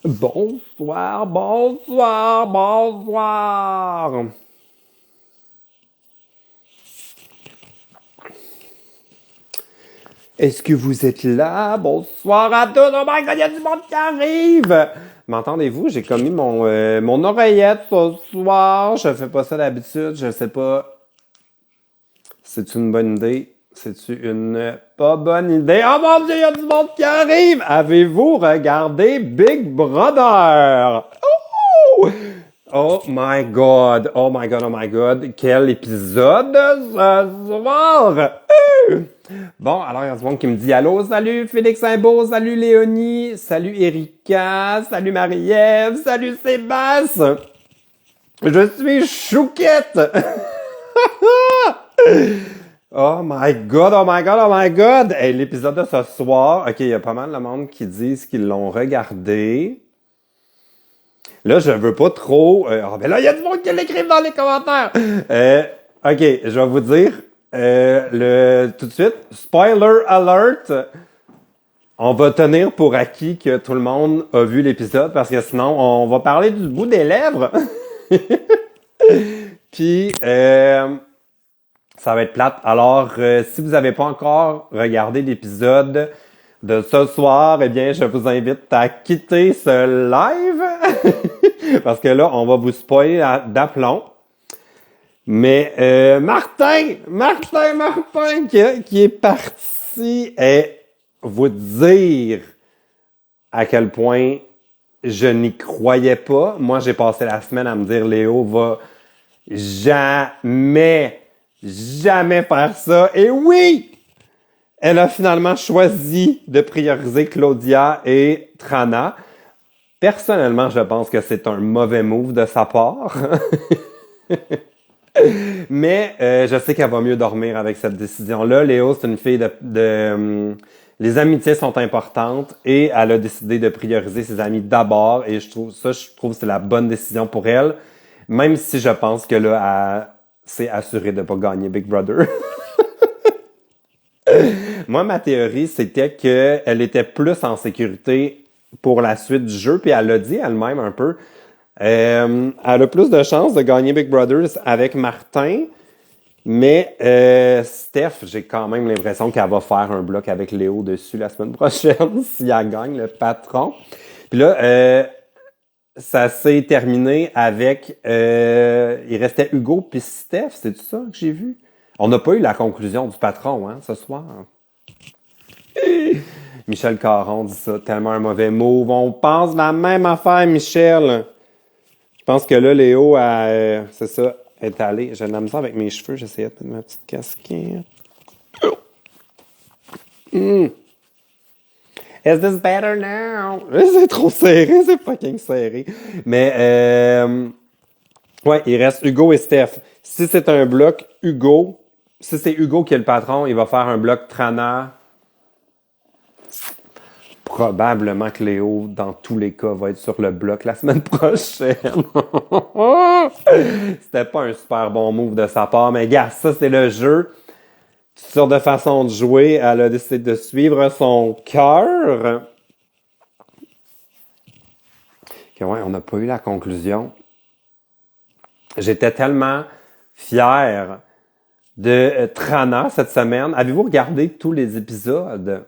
Bonsoir, bonsoir, bonsoir. Est-ce que vous êtes là? Bonsoir à tous. Oh my God, il y a du monde qui arrive. M'entendez-vous? J'ai commis mon oreillette ce soir. Je fais pas ça d'habitude. Je sais pas. C'est une bonne idée? C'est-tu une pas bonne idée? Oh mon Dieu, il y a du monde qui arrive! Avez-vous regardé Big Brother? Oh! Oh my God! Oh my God! Oh my God! Quel épisode ce soir! Bon, alors il y a du monde qui me dit allô, salut Félix Saint-Beau, salut Léonie, salut Erika, salut Marie-Ève, salut Sébastien! Je suis Chouquette! Oh my God, oh my God, oh my God! Hey, l'épisode de ce soir, ok, il y a pas mal de monde qui disent qu'ils l'ont regardé. Là, je veux pas trop... ben là, il y a du monde qui l'écrivent dans les commentaires! Ok, je vais vous dire tout de suite, spoiler alert! On va tenir pour acquis que tout le monde a vu l'épisode parce que sinon, on va parler du bout des lèvres. Puis... ça va être plate. Alors, si vous n'avez pas encore regardé l'épisode de ce soir, eh bien, je vous invite à quitter ce live. Parce que là, on va vous spoiler d'aplomb. Mais Martin, qui est parti, et vous dire à quel point je n'y croyais pas. Moi, j'ai passé la semaine à me dire, Léo va jamais faire ça. Et oui! Elle a finalement choisi de prioriser Claudia et Trana. Personnellement, je pense que c'est un mauvais move de sa part. Mais je sais qu'elle va mieux dormir avec cette décision-là. Léo, c'est une fille les amitiés sont importantes et elle a décidé de prioriser ses amis d'abord. Et je trouve que c'est la bonne décision pour elle. Même si je pense que là, c'est assuré de pas gagner Big Brother. Moi, ma théorie, c'était qu'elle était plus en sécurité pour la suite du jeu, puis elle l'a dit elle-même un peu. Elle a plus de chances de gagner Big Brother avec Martin, mais Steph, j'ai quand même l'impression qu'elle va faire un bloc avec Léo dessus la semaine prochaine, si elle gagne le patron. Puis là, ça s'est terminé avec... il restait Hugo puis Steph, c'est tout ça que j'ai vu? On n'a pas eu la conclusion du patron, hein, ce soir. Michel Caron dit ça, tellement un mauvais move. On pense la même affaire, Michel. Je pense que là, Léo, c'est ça, est allé. J'ai de la misère avec mes cheveux, j'essayais de mettre ma petite casquette. Is this better now? C'est trop serré, c'est fucking serré. Mais, ouais, il reste Hugo et Steph. Si c'est un bloc Hugo, si c'est Hugo qui est le patron, il va faire un bloc Trana. Probablement que Léo, dans tous les cas, va être sur le bloc la semaine prochaine. C'était pas un super bon move de sa part, mais gars, ça c'est le jeu. Toutes sortes de façons de jouer. Elle a décidé de suivre son cœur. Okay, ouais, on n'a pas eu la conclusion. J'étais tellement fier de Trana cette semaine. Avez-vous regardé tous les épisodes?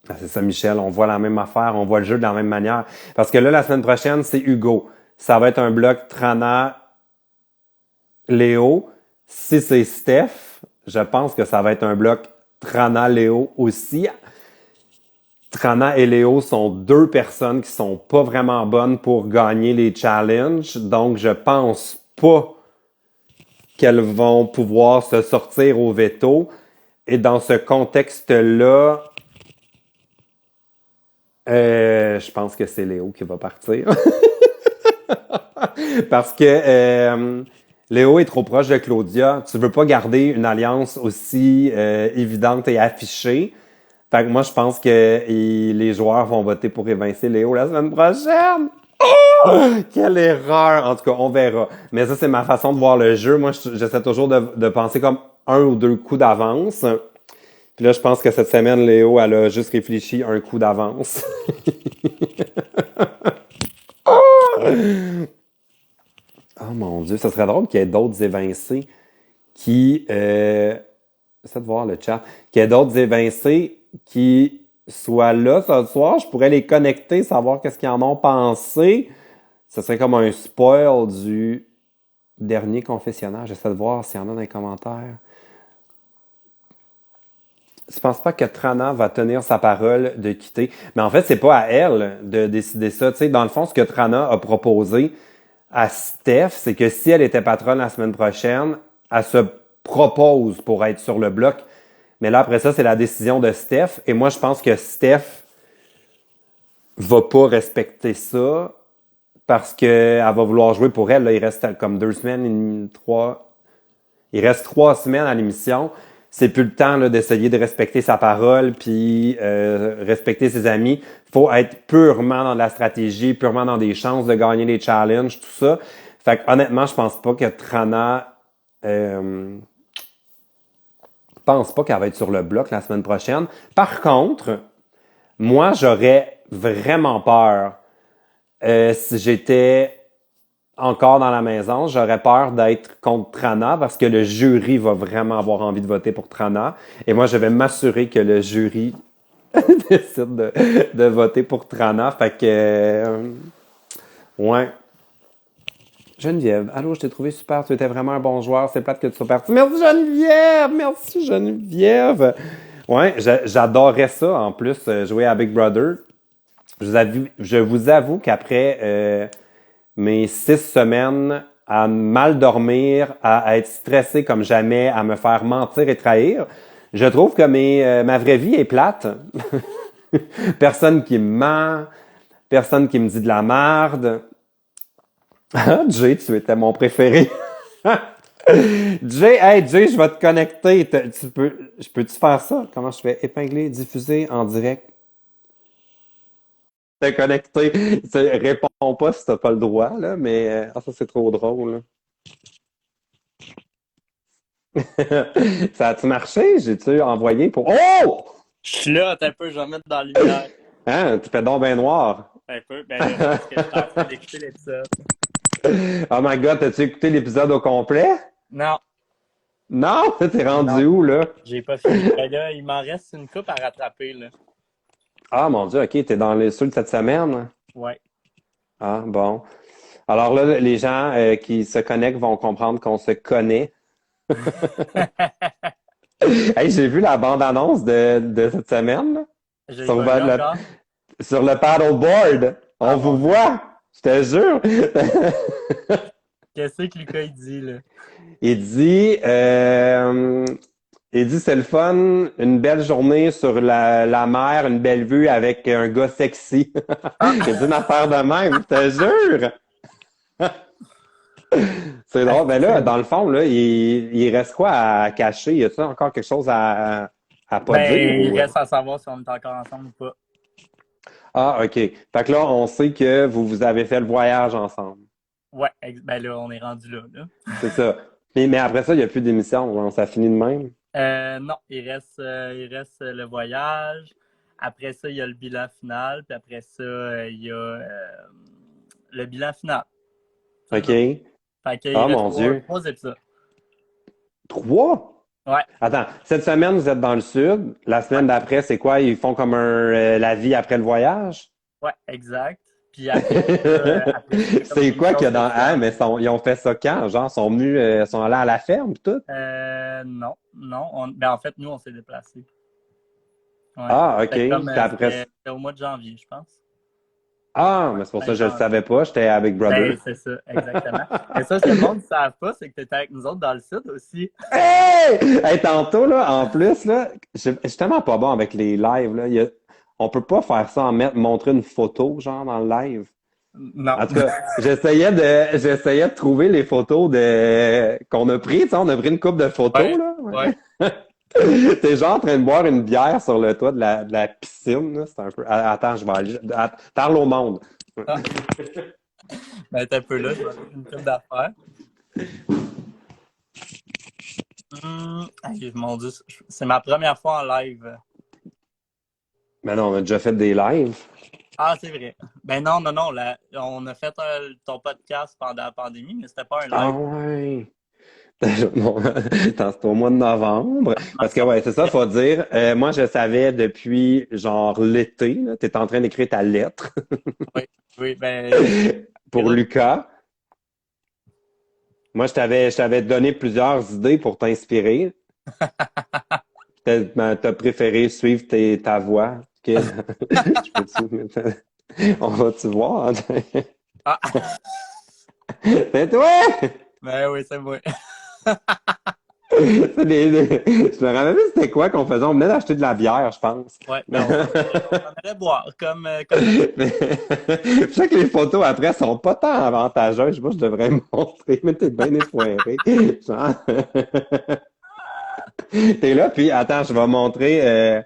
Ah, c'est ça, Michel. On voit la même affaire. On voit le jeu de la même manière. Parce que là, la semaine prochaine, c'est Hugo. Ça va être un bloc Trana, Léo. Si c'est Steph, je pense que ça va être un bloc Trana, Léo aussi. Trana et Léo sont deux personnes qui sont pas vraiment bonnes pour gagner les challenges. Donc, je pense pas qu'elles vont pouvoir se sortir au veto. Et dans ce contexte-là, je pense que c'est Léo qui va partir. Parce que Léo est trop proche de Claudia. Tu veux pas garder une alliance aussi évidente et affichée. Fait que moi, je pense que les joueurs vont voter pour évincer Léo la semaine prochaine. Oh! Quelle erreur! En tout cas, on verra. Mais ça, c'est ma façon de voir le jeu. Moi, j'essaie toujours de penser comme un ou deux coups d'avance. Puis là, je pense que cette semaine, Léo, elle a juste réfléchi un coup d'avance. Oh mon Dieu, ça serait drôle qu'il y ait d'autres évincés qui... Essaie de voir le chat. Qu'il y ait d'autres évincés qui soient là ce soir. Je pourrais les connecter, savoir qu'est-ce qu'ils en ont pensé. Ce serait comme un spoil du dernier confessionnal. J'essaie de voir s'il y en a dans les commentaires. Je pense pas que Trana va tenir sa parole de quitter. Mais en fait, c'est pas à elle de décider ça. Tu sais, dans le fond, ce que Trana a proposé à Steph, c'est que si elle était patronne la semaine prochaine, elle se propose pour être sur le bloc. Mais là, après ça, c'est la décision de Steph. Et moi, je pense que Steph va pas respecter ça parce qu'elle va vouloir jouer pour elle. Là, il reste comme 2 semaines, 3... Il reste 3 semaines à l'émission. C'est plus le temps là, d'essayer de respecter sa parole puis respecter ses amis. Faut être purement dans de la stratégie, purement dans des chances de gagner les challenges, tout ça. Fait que honnêtement, je pense pas que Trana pense pas qu'elle va être sur le bloc la semaine prochaine. Par contre, moi, j'aurais vraiment peur si j'étais encore dans la maison, j'aurais peur d'être contre Trana parce que le jury va vraiment avoir envie de voter pour Trana. Et moi, je vais m'assurer que le jury décide de voter pour Trana. Fait que... ouais. Geneviève, allô, je t'ai trouvé super. Tu étais vraiment un bon joueur. C'est plate que tu sois parti. Merci Geneviève! Merci Geneviève! Ouais, j'adorais ça en plus, jouer à Big Brother. Je vous avoue qu'après... mes 6 semaines à mal dormir, à être stressé comme jamais, à me faire mentir et trahir. Je trouve que ma vraie vie est plate. Personne qui me ment, personne qui me dit de la merde. Ah, Jay, tu étais mon préféré. Jay, hey Jay, je vais te connecter. Je peux-tu faire ça? Comment je fais? Épingler, diffuser en direct. T'es connecté. Réponds pas si t'as pas le droit, là, mais ça c'est trop drôle. Ça a-tu marché? J'ai-tu envoyé pour. Oh! Je suis là, t'as un peu, je vais mettre dans la lumière. Hein? Tu fais donc bien noir. Un peu, ben là, parce que je suis en train d'écouter l'épisode. Oh my god, t'as-tu écouté l'épisode au complet? Non, Non? T'es non, rendu où, là? j'ai pas fini. Ben là, il m'en reste une coupe à rattraper, là. Ah mon Dieu, ok, t'es dans les ceux de cette semaine. Ouais. Ah, bon. Alors là, les gens qui se connectent vont comprendre qu'on se connaît. Hey, j'ai vu la bande-annonce de cette semaine, là, J'ai sur pas vu le, encore. sur le paddleboard. On Ah vous mon Dieu. voit, je te jure. Qu'est-ce que Lucas il dit, là? Il dit, c'est le fun, une belle journée sur la mer, une belle vue avec un gars sexy. Ah, Il dit une affaire de même, je te jure. C'est drôle. Ben là, dans le fond, là, il reste quoi à cacher? Y a-t-il encore quelque chose à pas dire ben, il ou... reste à savoir si on est encore ensemble ou pas. Ah, OK. Fait que là, on sait que vous avez fait le voyage ensemble. Ouais, ben là, on est rendu là, là. C'est ça. Mais après ça, il n'y a plus d'émission. Genre, ça finit de même. Non, il reste le voyage. Après ça, il y a le bilan final. Puis après ça, il y a le bilan final. C'est OK. ça. Fait qu'il Ah, reste mon trois, Dieu. trois épisodes. 3? Ouais, Attends, cette semaine, vous êtes dans le sud. La ouais, semaine d'après, c'est quoi? Ils font comme la vie après le voyage? ouais, exact. Puis après ça, il y a comme C'est des quoi qu'il y a choses dans... Ah, spéciales. mais ils ont fait ça quand? Genre, sont venus, sont allés à la ferme, pis tout? Non, non. Ben, en fait, nous, on s'est déplacés. Ouais. Ah, OK. C'était comme, Puis après... c'était au mois de janvier, je pense. Ah, Ouais, mais c'est pour ça fin que je le janvier. savais pas. J'étais avec Brother. Ben, c'est ça, exactement. Et ça, ce que le monde ne savent pas, c'est que tu étais avec nous autres dans le sud aussi. Hey! Hey, tantôt, là, en plus, là, je suis tellement pas bon avec les lives, là. On peut pas faire ça montrer une photo, genre, dans le live. Non. En tout cas, j'essayais de trouver les photos qu'on a pris, tu sais, on a pris une couple de photos, Ouais, là. ouais. T'es genre en train de boire une bière sur le toit de la piscine, là. C'est un peu, attends, je vais aller, parle au monde. Ah, ben, t'es un peu là, je vais mettre une coupe d'affaires. Hey, mon Dieu, c'est ma première fois en live. Ben non, on a déjà fait des lives. Ah, c'est vrai. Ben non, non, non. On a fait ton podcast pendant la pandémie, mais c'était pas un Ah live. ouais. Bon, attends, c'est au mois de novembre. Parce que ouais, c'est ça, faut dire. Moi, je savais depuis genre l'été, là, t'étais en train d'écrire ta lettre Oui, oui, ben, pour Lucas. Moi, je t'avais donné plusieurs idées pour t'inspirer. T'as préféré suivre ta voix. Ok. Je peux-tu on va-tu voir? Ah, C'est toi! ben oui, c'est moi. Je me rappelle plus c'était quoi qu'on faisait. On venait d'acheter de la bière, je pense. Ouais, ben on s'en allait boire, comme d'habitude. Je sais que les photos après sont pas tant avantageuses. Je sais pas, je devrais montrer, mais t'es bien effoiré. Genre, t'es là, puis attends, je vais montrer.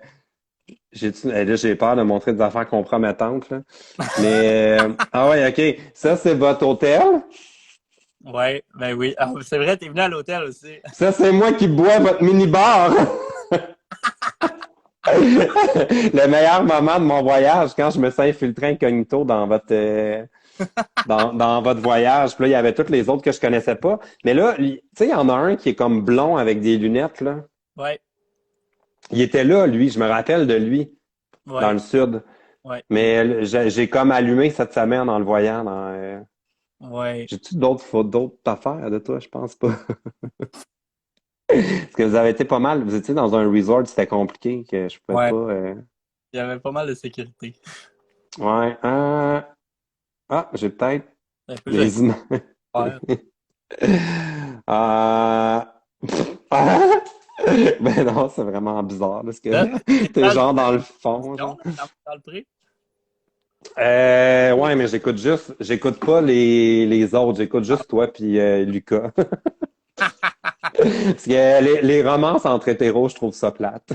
Là, j'ai peur de montrer des affaires compromettantes, là. Mais ah ouais, ok. Ça, c'est votre hôtel. Ouais, ben oui. Ah, c'est vrai, t'es venu à l'hôtel aussi. Ça, c'est moi qui bois votre mini-bar. Le meilleur moment de mon voyage, quand je me suis infiltré incognito dans votre voyage. Puis là, il y avait tous les autres que je connaissais pas. Mais là, tu sais, il y en a un qui est comme blond avec des lunettes, là. Ouais, Il était là, lui. Je me rappelle de lui, dans ouais, le sud. ouais, Mais j'ai comme allumé cette semaine en le voyant ouais. J'ai-tu d'autres affaires de toi? Je pense pas. Parce que vous avez été pas mal. Vous étiez dans un resort, c'était compliqué, que je pouvais Ouais, pas. il y avait pas mal de sécurité. Ouais. J'ai peut-être Un peu des images. j'espère. Ah. Ben non, c'est vraiment bizarre parce Là, que t'es t'es dans genre dans le le fond, mission, genre. là, dans le pré? Ouais, mais j'écoute pas les autres, j'écoute juste toi puis Lucas. Parce que les romances entre hétéros, je trouve ça plate.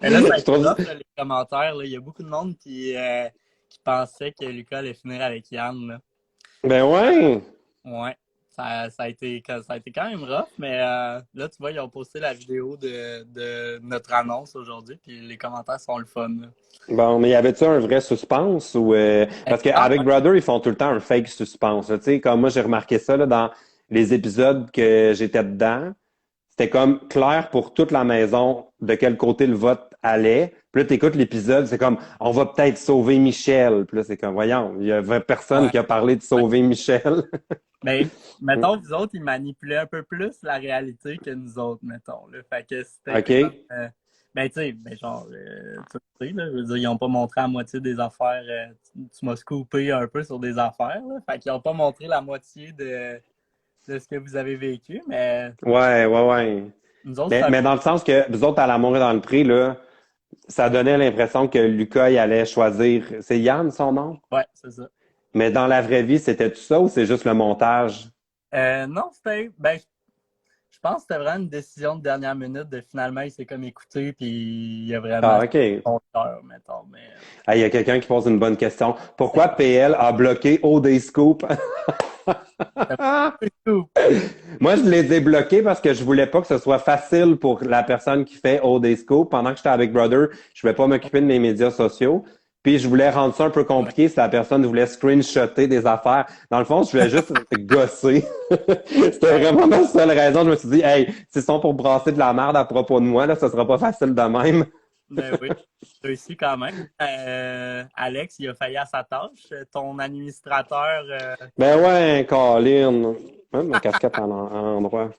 Et là, ça a Je été trouve, rough, là, les commentaires. Là. Il y a beaucoup de monde qui pensait que Lucas allait finir avec Yann. Là. ben ouais. Ouais. Ça a été quand même rough, mais là, tu vois, ils ont posté la vidéo de notre annonce aujourd'hui, puis les commentaires sont le fun. Là. Bon, mais y avait-tu un vrai suspense ou parce Ah, qu'avec ouais, Brother, ils font tout le temps un fake suspense. Là. Tu sais, comme moi j'ai remarqué ça là, dans les épisodes que j'étais dedans. C'était comme clair pour toute la maison de quel côté le vote allait. Puis là, t'écoutes l'épisode, c'est comme on va peut-être sauver Michel. Puis là, c'est comme voyons, il y avait personne ouais, qui a parlé de ouais. sauver Michel. Mais mettons, vous autres, ils manipulaient un peu plus la réalité que nous autres, mettons. Là. Fait que c'était OK. comme. Ben, tu sais, ben, genre, tu sais, là, je veux dire, ils n'ont pas montré la moitié des affaires. Tu m'as scoopé un peu sur des affaires, là. Fait qu'ils n'ont pas montré la moitié de ce que vous avez vécu, mais Ouais, ouais, ouais. nous autres, Mais dans le sens que vous autres, à l'amour et dans le prix, là, ça donnait l'impression que Lucas, il allait choisir. C'est Yann, son nom? ouais, c'est ça. Mais dans la vraie vie, c'était tout ça ou c'est juste le montage? Non, c'était. Ben, je pense que c'était vraiment une décision de dernière minute de finalement, il s'est comme écouté, puis il a vraiment Ah, OK. son cœur, mettons. Mais. Ah, il y a quelqu'un qui pose une bonne question. Pourquoi PL a bloqué OD Scoop? C'est tout. Moi, je les ai bloqués parce que je voulais pas que ce soit facile pour la personne qui fait OD Scoop. Pendant que j'étais avec Brother, je voulais pas m'occuper de mes médias sociaux. Puis je voulais rendre ça un peu Ouais. compliqué si la personne voulait screenshotter des affaires. Dans le fond, je voulais juste gosser. C'était Ben, vraiment la seule raison. Je me suis dit, hey, s'ils sont pour brasser de la merde à propos de moi, là, ça sera pas facile de même. ben oui, réussi quand même. Alex, il a failli à sa tâche. Ton administrateur, Ben ouais, Colin. Même ma casquette à l'endroit.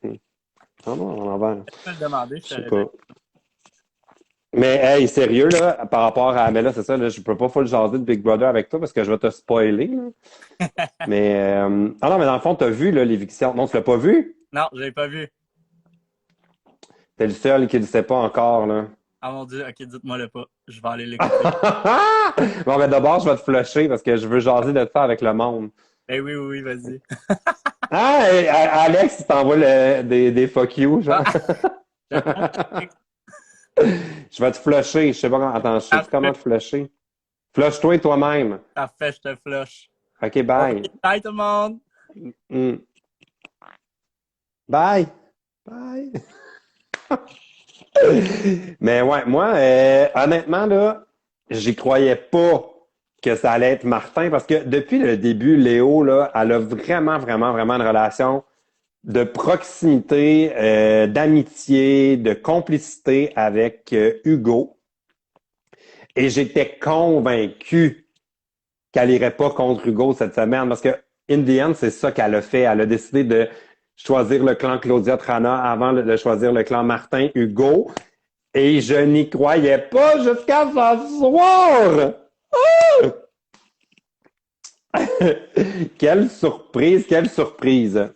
Ah non, à l'envers. je peux le demander, je Je sais t'aurais dit. pas. Mais hey, sérieux, là, par rapport à. Mais là, c'est ça, là, je peux pas full jaser de Big Brother avec toi parce que je vais te spoiler. Là. Mais ah non, mais dans le fond, t'as vu là, l'éviction. Non, tu l'as pas vu? Non, je l'ai pas vu. T'es le seul qui le sait pas encore, là. Ah mon Dieu, ok, dites-moi le pas. Je vais aller l'écouter. Bon, ben d'abord, je vais te flusher parce que je veux jaser de ça avec le monde. Ben oui, oui, oui, vas-y. Ah, Alex, il t'envoie des fuck you, genre. Ah, j'attends Alex. Je vais te flusher. Je sais pas comment. Attends, je sais comment Parfait, te flusher. Flush-toi toi-même. parfait, je te flush. OK, OK, bye. bye tout le monde. Mm. Bye! Bye! Mais ouais, moi, honnêtement, là, j'y croyais pas que ça allait être Martin parce que depuis le début, Léo, là, elle a vraiment, vraiment, vraiment une relation de proximité, d'amitié, de complicité avec Hugo. Et j'étais convaincu qu'elle irait pas contre Hugo cette semaine parce que, in the end, c'est ça qu'elle a fait. Elle a décidé de choisir le clan Claudia Trana avant de choisir le clan Martin Hugo. Et je n'y croyais pas jusqu'à ce soir! Quelle surprise, quelle surprise.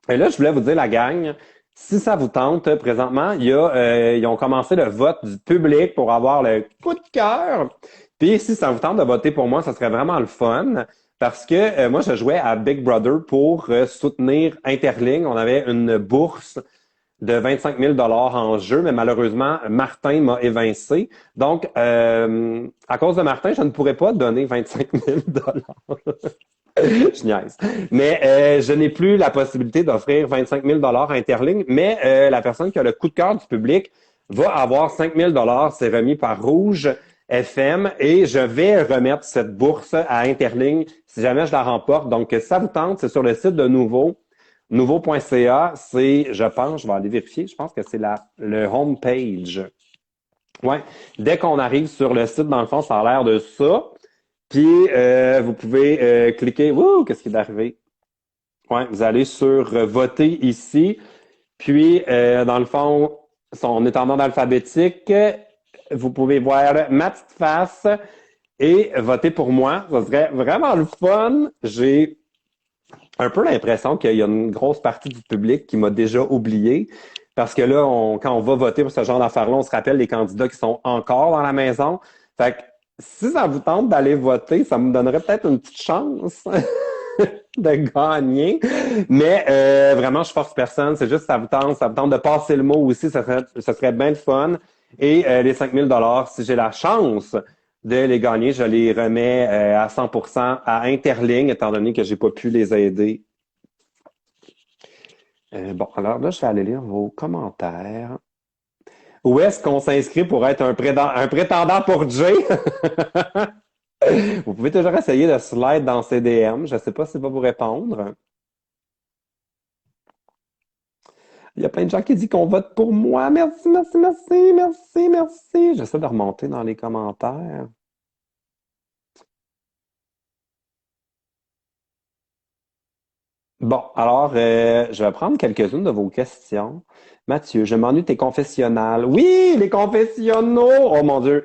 Et là, je voulais vous dire, la gang, si ça vous tente, présentement, ils ont commencé le vote du public pour avoir le coup de cœur. Puis, si ça vous tente de voter pour moi, ça serait vraiment le fun. Parce que moi, je jouais à Big Brother pour soutenir Interling. On avait une bourse de 25 000 en jeu, mais malheureusement, Martin m'a évincé. Donc, à cause de Martin, je ne pourrais pas donner 25 000 Je niaise. Mais je n'ai plus la possibilité d'offrir 25 000 à Interling, mais la personne qui a le coup de cœur du public va avoir 5 000 c'est remis par Rouge FM et je vais remettre cette bourse à Interling si jamais je la remporte. Donc, si ça vous tente, c'est sur le site de nouveau.ca. C'est, je pense, je vais aller vérifier, je pense que c'est le homepage. Ouais. Dès qu'on arrive sur le site, dans le fond, ça a l'air de ça. Puis, vous pouvez cliquer. Wouh, qu'est-ce qui est arrivé? Ouais, vous allez sur voter ici. Puis, dans le fond, on est en ordre alphabétique. Vous pouvez voir ma petite face et voter pour moi. Ça serait vraiment le fun. J'ai un peu l'impression qu'il y a une grosse partie du public qui m'a déjà oublié. Parce que là, quand on va voter pour ce genre d'affaires-là, on se rappelle les candidats qui sont encore dans la maison. Fait que si ça vous tente d'aller voter, ça me donnerait peut-être une petite chance de gagner. Mais vraiment, je force personne. C'est juste ça vous tente de passer le mot aussi, ça serait bien le fun. Et les 5 000 si j'ai la chance de les gagner, je les remets à 100% à Interling, étant donné que j'ai pas pu les aider. Bon, alors là, je vais aller lire vos commentaires. Où est-ce qu'on s'inscrit pour être un prétendant pour Jay? Vous pouvez toujours essayer de slide dans CDM. Je ne sais pas s'il va vous répondre. Il y a plein de gens qui disent qu'on vote pour moi. Merci, merci, merci, merci, merci. J'essaie de remonter dans les commentaires. Bon, alors, je vais prendre quelques-unes de vos questions. Mathieu, je m'ennuie de tes confessionnals. Oui, les confessionnaux! Oh mon Dieu!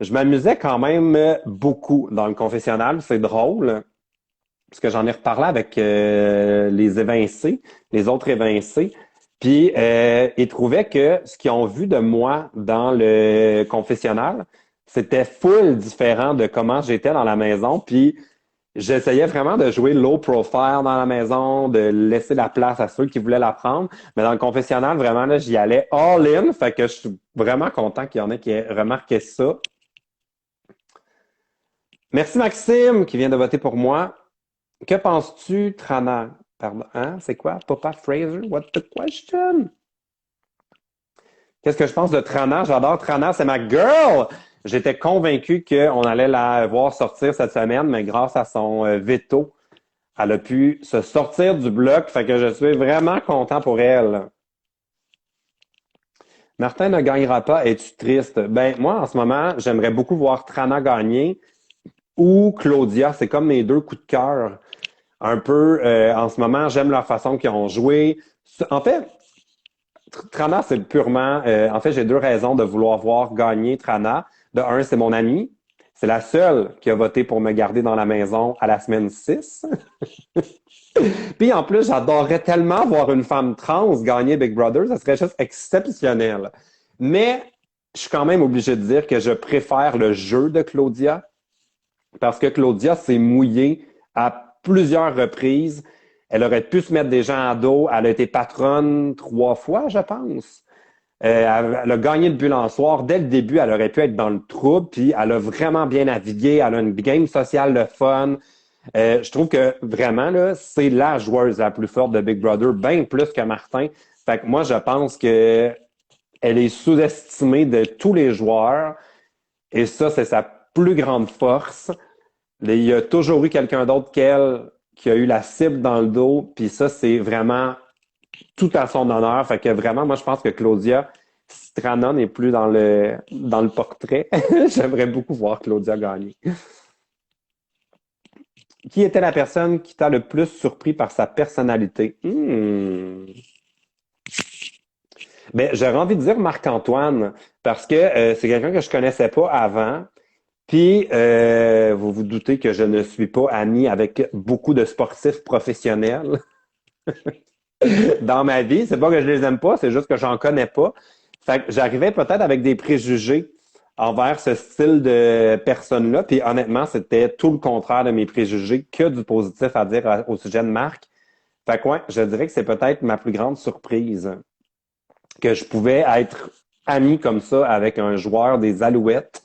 Je m'amusais quand même beaucoup dans le confessionnal. C'est drôle, parce que j'en ai reparlé avec les évincés, les autres évincés. Puis, ils trouvaient que ce qu'ils ont vu de moi dans le confessionnal, c'était full différent de comment j'étais dans la maison. Puis, j'essayais vraiment de jouer low profile dans la maison, de laisser la place à ceux qui voulaient la prendre. Mais dans le confessionnal, vraiment, là, j'y allais all in. Fait que je suis vraiment content qu'il y en ait qui aient remarqué ça. Merci Maxime qui vient de voter pour moi. Que penses-tu, Trana? Pardon, hein? C'est quoi? Papa Fraser? What the question? Qu'est-ce que je pense de Trana? J'adore Trana, c'est ma girl! J'étais convaincu qu'on allait la voir sortir cette semaine, mais grâce à son veto, elle a pu se sortir du bloc, fait que je suis vraiment content pour elle. Martin ne gagnera pas, es-tu triste? Ben, moi, en ce moment, j'aimerais beaucoup voir Trana gagner ou Claudia. C'est comme mes deux coups de cœur. Un peu, en ce moment, j'aime la façon qu'ils ont joué. En fait, Trana, c'est purement... en fait, j'ai deux raisons de vouloir voir gagner Trana. De un, c'est mon amie. C'est la seule qui a voté pour me garder dans la maison à la semaine 6. Puis en plus, j'adorerais tellement voir une femme trans gagner Big Brother. Ça serait juste exceptionnel. Mais je suis quand même obligé de dire que je préfère le jeu de Claudia parce que Claudia s'est mouillée à plusieurs reprises. Elle aurait pu se mettre des gens à dos. Elle a été patronne 3 fois, je pense. Elle a gagné le Bulançoire. Dès le début, elle aurait pu être dans le trouble, puis elle a vraiment bien navigué. Elle a une game sociale de fun. Je trouve que vraiment, là, c'est la joueuse la plus forte de Big Brother, bien plus que Martin. Fait que moi, je pense que elle est sous-estimée de tous les joueurs. Et ça, c'est sa plus grande force. Il y a toujours eu quelqu'un d'autre qu'elle qui a eu la cible dans le dos. Puis ça, c'est vraiment tout à son honneur. Fait que vraiment, moi, je pense que Claudia Strana n'est plus dans le portrait. J'aimerais beaucoup voir Claudia gagner. Qui était la personne qui t'a le plus surpris par sa personnalité? Ben, j'aurais envie de dire Marc-Antoine, parce que c'est quelqu'un que je connaissais pas avant. Puis, vous vous doutez que je ne suis pas ami avec beaucoup de sportifs professionnels dans ma vie. C'est pas que je les aime pas, c'est juste que j'en connais pas. Fait que j'arrivais peut-être avec des préjugés envers ce style de personne-là. Puis honnêtement, c'était tout le contraire de mes préjugés, que du positif à dire au sujet de Marc. Fait que ouais, je dirais que c'est peut-être ma plus grande surprise, que je pouvais être ami comme ça avec un joueur des Alouettes.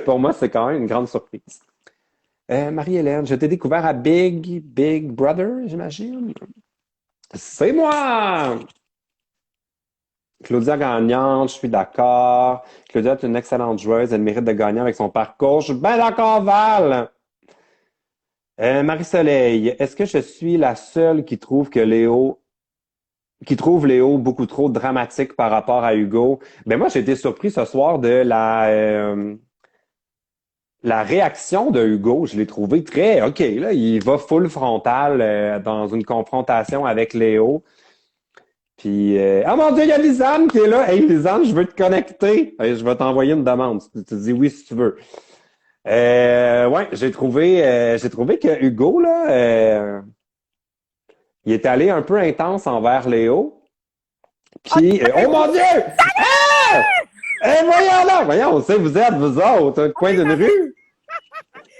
Pour moi, c'est quand même une grande surprise. Marie-Hélène, je t'ai découvert à Big Brother, j'imagine. C'est moi! Claudia gagnante, je suis d'accord. Claudia est une excellente joueuse, elle mérite de gagner avec son parcours. Je suis bien d'accord, Val! Marie-Soleil, est-ce que je suis la seule qui trouve Léo beaucoup trop dramatique par rapport à Hugo? Ben moi, j'ai été surpris ce soir de la réaction de Hugo. Je l'ai trouvé très, OK, là, il va full frontal dans une confrontation avec Léo. Puis, oh mon Dieu, il y a Lisanne qui est là. Hey, Lisanne, je veux te connecter. Hey, je vais t'envoyer une demande. Tu dis oui si tu veux. Ouais, j'ai trouvé que Hugo, là, il est allé un peu intense envers Léo. Puis, oh mon Dieu! Ah! Eh, voyons là! Voyons, on sait, vous êtes, vous autres, au coin d'une rue.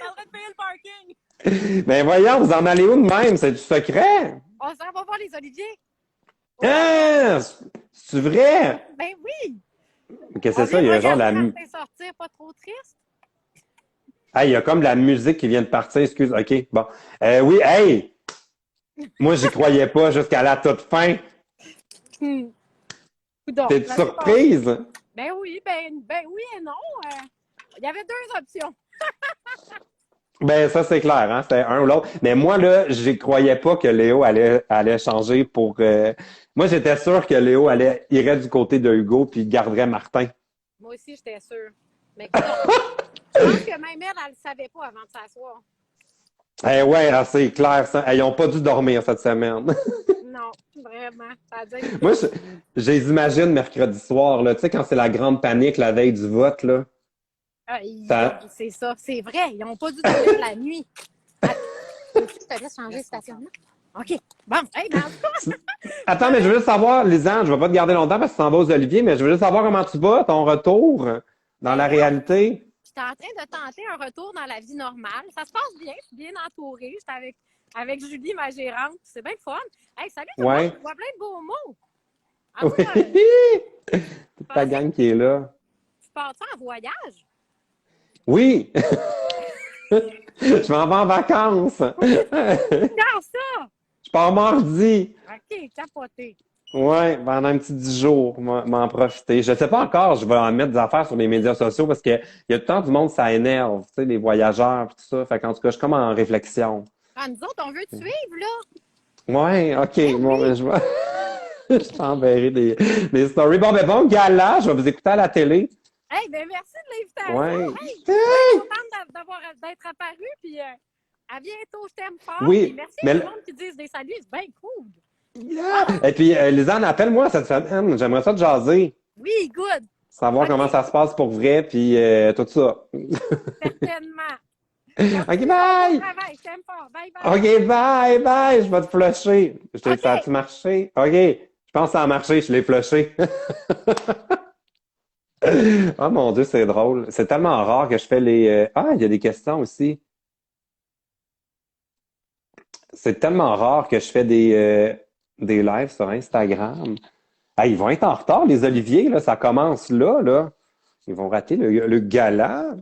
En train de payer le parking. Ben voyons, vous en allez où de même? C'est du secret? On s'en va voir les Oliviers. Ah! C'est vrai? Ben oui. Qu'est-ce que c'est ça? Il y a genre la... sortir, pas trop triste. Ah, il y a comme la musique qui vient de partir, excuse. OK, bon. Oui, hey! Moi, j'y croyais pas jusqu'à la toute fin. T'es surprise? Ben oui, ben oui et non. Il y avait deux options. Ben, ça, c'est clair, hein? C'était un ou l'autre. Mais moi, là, j'y croyais pas que Léo allait changer pour. Moi, j'étais sûr que Léo irait du côté de Hugo puis garderait Martin. Moi aussi, j'étais sûre. Mais je pense que même elle ne savait pas avant de s'asseoir. Eh ouais, ah, c'est clair, ça. Ils n'ont pas dû dormir cette semaine. Non, vraiment. Moi, je les imagine mercredi soir, là. Tu sais, quand c'est la grande panique la veille du vote, là. C'est ça, c'est vrai. Ils n'ont pas dû dormir la nuit. Tu te laisses changer de stationnement? OK. Bon, hey, dans le cas. Attends, mais je veux juste savoir, Lisanne, je ne vais pas te garder longtemps parce que tu t'en vas aux Oliviers, mais je veux juste savoir comment tu vas, ton retour dans la réalité. J'étais en train de tenter un retour dans la vie normale. Ça se passe bien, je suis bien entourée. J'étais avec Julie, ma gérante. C'est bien fun. Hey, salut tout le monde, je vois plein de beaux mots. Oui. Toute ta gang qui est là. Tu pars-tu en voyage? Oui! Je m'en vais en vacances! Quand ça? Je pars mardi! OK, capoté. Ouais, pendant un petit 10 jours, m'en profiter. Je sais pas encore, je vais en mettre des affaires sur les médias sociaux parce que il y a tout le temps du monde, ça énerve, tu sais, les voyageurs et tout ça. Fait qu'en tout cas, je suis comme en réflexion. Ah, nous autres, on veut te suivre, là. Ouais, OK. Bon, ben, je vais... je t'enverrai des stories. Bon gala, je vais vous écouter à la télé. Hey, ben merci de l'invitation. Ouais. Hey, je suis contente d'être apparu, puis à bientôt, je t'aime fort. Oui, merci à tout le monde qui disent des saluts, c'est bien cool. Yeah. Et puis, Lisanne, appelle-moi cette semaine. J'aimerais ça te jaser. Oui, good. Savoir comment ça se passe pour vrai, puis tout ça. Certainement. OK, bye! Je t'aime fort. Bye, bye. OK, bye! Je vais te flusher. Ça a-tu marché? OK. Je pense que ça a marché, je l'ai flushé. Oh mon Dieu, c'est drôle. C'est tellement rare que je fais les... Ah, il y a des questions aussi. C'est tellement rare que je fais des lives sur Instagram. Ah, ils vont être en retard, les Oliviers, là. Ça commence là, là. Ils vont rater le gala.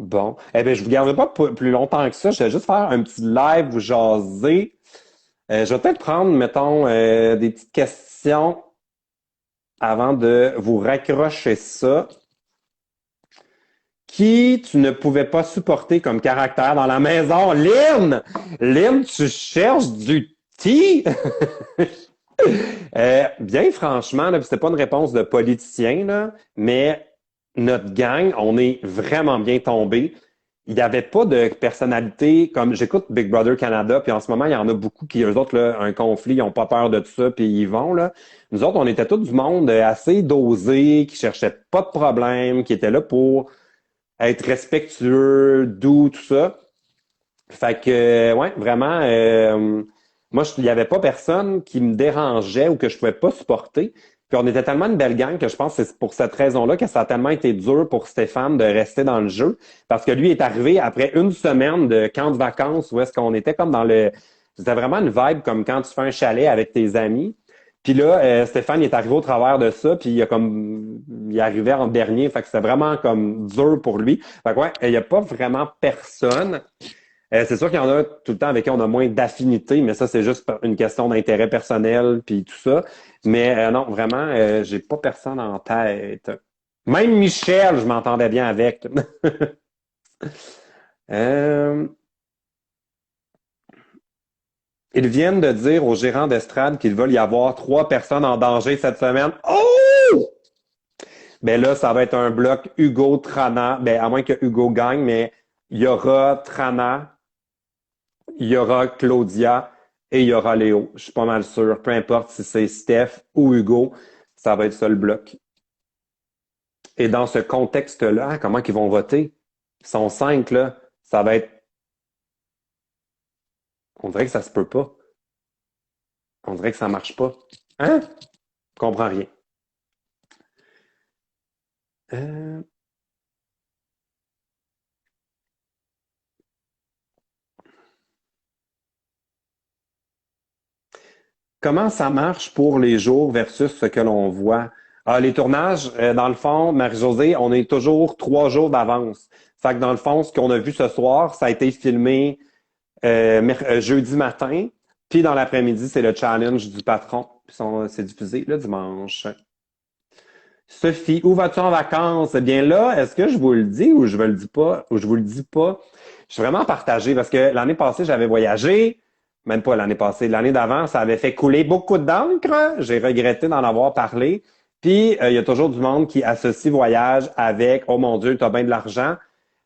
Bon. Eh bien, je vous garderai pas plus longtemps que ça. Je vais juste faire un petit live, vous jaser. Je vais peut-être prendre, mettons, des petites questions avant de vous raccrocher ça. Qui tu ne pouvais pas supporter comme caractère dans la maison? Lynn! Lynn, tu cherches du tea? Bien franchement, là, puis c'était pas une réponse de politicien, là, mais notre gang, on est vraiment bien tombé. Il n'y avait pas de personnalité comme j'écoute Big Brother Canada, puis en ce moment, il y en a beaucoup qui, eux autres, là, un conflit, ils n'ont pas peur de ça, puis ils vont, là. Nous autres, on était tous du monde assez dosé, qui cherchait pas de problème, qui était là pour être respectueux, doux, tout ça. Fait que, ouais, vraiment, moi, il n'y avait pas personne qui me dérangeait ou que je pouvais pas supporter. Puis on était tellement une belle gang que je pense que c'est pour cette raison-là que ça a tellement été dur pour Stéphane de rester dans le jeu. Parce que lui est arrivé après une semaine de camp de vacances où est-ce qu'on était comme dans le... C'était vraiment une vibe comme quand tu fais un chalet avec tes amis. Puis là, Stéphane il est arrivé au travers de ça, puis il arrivait en dernier, fait que c'était vraiment comme dur pour lui. Fait que ouais, il n'y a pas vraiment personne. C'est sûr qu'il y en a tout le temps avec qui on a moins d'affinité, mais ça, c'est juste une question d'intérêt personnel puis tout ça. Mais non, vraiment, j'ai pas personne en tête. Même Michel, je m'entendais bien avec. Euh, Ils viennent de dire aux gérants d'estrade qu'il veulent y avoir 3 personnes en danger cette semaine. Oh! Ben là, ça va être un bloc Hugo Trana. Ben, à moins que Hugo gagne, mais il y aura Trana, il y aura Claudia et il y aura Léo. Je suis pas mal sûr. Peu importe si c'est Steph ou Hugo, ça va être ça le bloc. Et dans ce contexte-là, comment ils vont voter? Ils sont 5, là. Ça va être... On dirait que ça se peut pas. On dirait que ça marche pas. Hein? Je comprends rien. Euh, Comment ça marche pour les jours versus ce que l'on voit? Ah, les tournages, dans le fond, Marie-Josée, on est toujours 3 jours d'avance. Fait que dans le fond, ce qu'on a vu ce soir, ça a été filmé jeudi matin. Puis dans l'après-midi, c'est le challenge du patron. Puis c'est diffusé le dimanche. Sophie, où vas-tu en vacances? Eh bien là, est-ce que je vous le dis ou je ne le dis pas ou je vous le dis pas? Je suis vraiment partagé parce que l'année passée, j'avais voyagé. Même pas l'année passée, l'année d'avant, ça avait fait couler beaucoup d'encre. J'ai regretté d'en avoir parlé. Puis, il y a toujours du monde qui associe voyage avec «Oh mon Dieu, t'as bien de l'argent».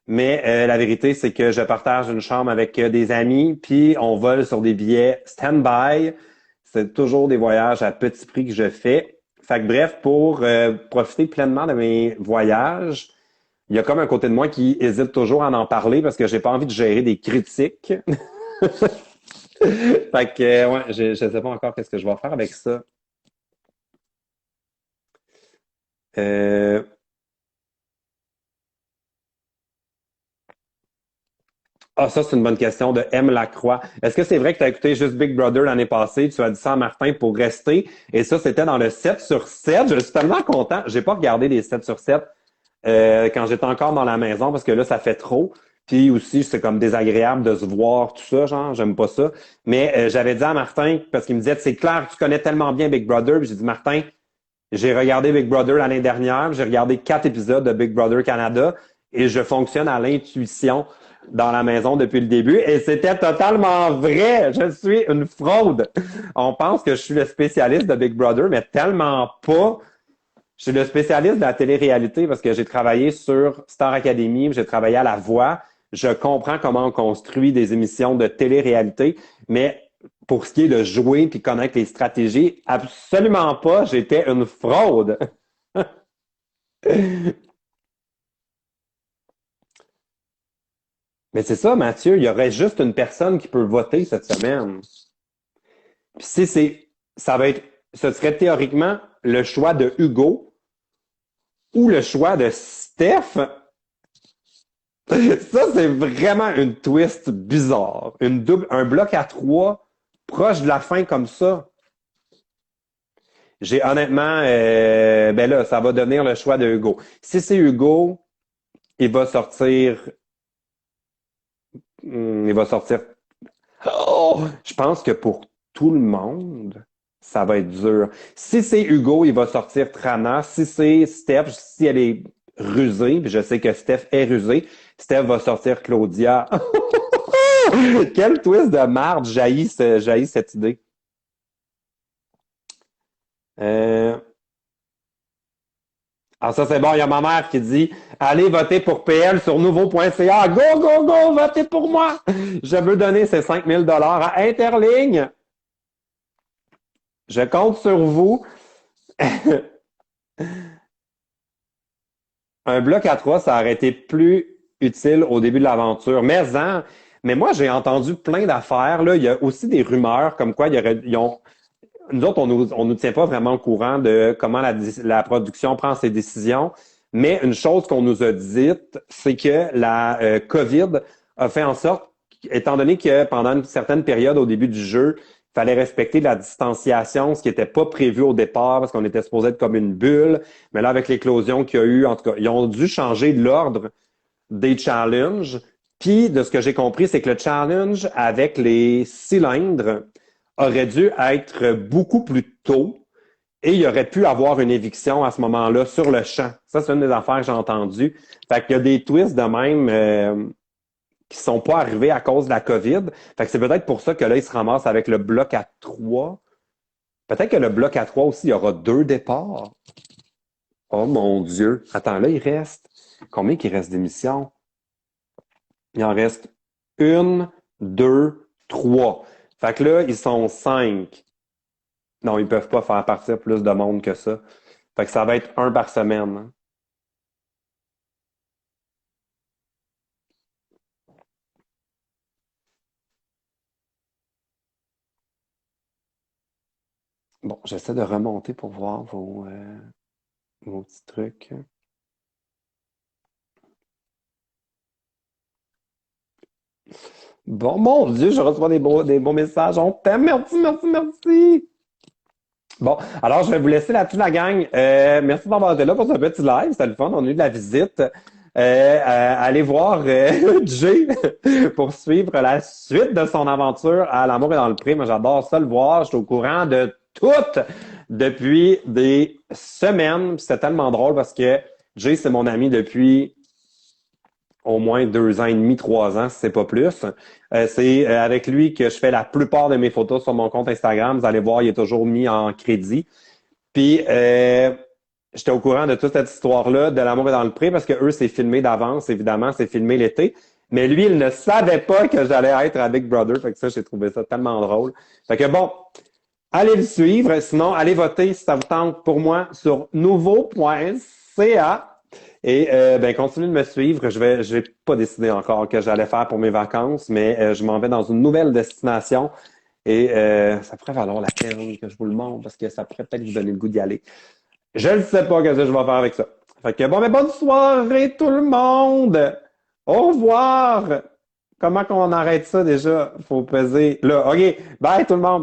Mais la vérité, c'est que je partage une chambre avec des amis, puis on vole sur des billets stand-by. C'est toujours des voyages à petit prix que je fais. Fait que bref, pour profiter pleinement de mes voyages, il y a comme un côté de moi qui hésite toujours à en parler parce que j'ai pas envie de gérer des critiques. Fait que ouais, je sais pas encore qu'est-ce que je vais faire avec ça. Euh, Ah, ça, c'est une bonne question de M. Lacroix. Est-ce que c'est vrai que tu as écouté juste Big Brother l'année passée? Tu as dit ça à Martin pour rester. Et ça, c'était dans le 7 sur 7. Je suis tellement content. J'ai pas regardé les 7 sur 7 quand j'étais encore dans la maison parce que là, ça fait trop. Puis aussi, c'est comme désagréable de se voir, tout ça, genre, j'aime pas ça. Mais j'avais dit à Martin, parce qu'il me disait, c'est clair, tu connais tellement bien Big Brother. Puis j'ai dit, Martin, j'ai regardé Big Brother l'année dernière. J'ai regardé 4 épisodes de Big Brother Canada et je fonctionne à l'intuition dans la maison depuis le début et c'était totalement vrai. Je suis une fraude. On pense que je suis le spécialiste de Big Brother, mais tellement pas. Je suis le spécialiste de la télé-réalité parce que j'ai travaillé sur Star Academy, j'ai travaillé à La Voix. Je comprends comment on construit des émissions de télé-réalité, mais pour ce qui est de jouer puis connaître les stratégies, absolument pas. J'étais une fraude. Mais c'est ça, Mathieu, il y aurait juste une personne qui peut voter cette semaine. Puis si ça va être, ce serait théoriquement le choix de Hugo ou le choix de Steph. Ça, c'est vraiment une twist bizarre. Un bloc à 3, proche de la fin comme ça. J'ai honnêtement, ben là, ça va devenir le choix de Hugo. Si c'est Hugo, il va sortir il va sortir. Oh! Je pense que pour tout le monde, ça va être dur. Si c'est Hugo, il va sortir Trana. Si c'est Steph, si elle est rusée, puis je sais que Steph est rusée, Steph va sortir Claudia. Quel twist de marde! J'haïs cette idée. Euh, Ah, ça, c'est bon. Il y a ma mère qui dit, allez voter pour PL sur nouveau.ca. Go, go, go, votez pour moi. Je veux donner ces 5 000 $ à Interligne. Je compte sur vous. Un bloc à trois, ça aurait été plus utile au début de l'aventure. Mais moi, j'ai entendu plein d'affaires, là. Il y a aussi des rumeurs comme quoi nous autres, on nous tient pas vraiment au courant de comment la production prend ses décisions. Mais une chose qu'on nous a dite, c'est que la COVID a fait en sorte, étant donné que pendant une certaine période au début du jeu, il fallait respecter la distanciation, ce qui n'était pas prévu au départ parce qu'on était supposé être comme une bulle. Mais là, avec l'éclosion qu'il y a eu, en tout cas, ils ont dû changer l'ordre des challenges. Puis, de ce que j'ai compris, c'est que le challenge avec les cylindres aurait dû être beaucoup plus tôt et il y aurait pu avoir une éviction à ce moment-là sur le champ. Ça, c'est une des affaires que j'ai entendues. Fait qu'il y a des twists de même qui sont pas arrivés à cause de la COVID. Fait que c'est peut-être pour ça que là, ils se ramassent avec le bloc à 3. Peut-être que le bloc à 3 aussi, il y aura 2 départs. Oh mon Dieu. Attends, là, il reste. Combien qu'il reste d'émissions? Il en reste 1, 2, 3. Fait que là, ils sont 5. Non, ils peuvent pas faire partir plus de monde que ça. Fait que ça va être un par semaine, hein. Bon, j'essaie de remonter pour voir vos petits trucs. Bon, mon Dieu, je reçois des beaux messages. On t'aime. Merci, merci, merci. Bon, alors je vais vous laisser là-dessus, la gang. Merci d'avoir été là pour ce petit live. C'était le fun. On a eu de la visite. Allez voir Jay pour suivre la suite de son aventure à l'amour et dans le pré. Moi, j'adore ça le voir. Je suis au courant de tout depuis des semaines. C'était tellement drôle parce que Jay, c'est mon ami depuis au moins 2 ans et demi, 3 ans, si c'est pas plus. C'est avec lui que je fais la plupart de mes photos sur mon compte Instagram. Vous allez voir, il est toujours mis en crédit. Puis, j'étais au courant de toute cette histoire-là de l'amour est dans le pré parce que eux, c'est filmé d'avance, évidemment, c'est filmé l'été. Mais lui, il ne savait pas que j'allais être à Big Brother. Fait que ça, j'ai trouvé ça tellement drôle. Fait que bon, allez le suivre. Sinon, allez voter si ça vous tente pour moi sur nouveau.ca. Et ben continuez de me suivre. J'ai pas décidé encore que j'allais faire pour mes vacances, mais je m'en vais dans une nouvelle destination et ça pourrait valoir la peine que je vous le montre parce que ça pourrait peut-être vous donner le goût d'y aller. Je ne sais pas ce que je vais faire avec ça. Fait que bon, mais bonne soirée tout le monde. Au revoir. Comment qu'on arrête ça déjà? Faut peser là. OK. Bye tout le monde.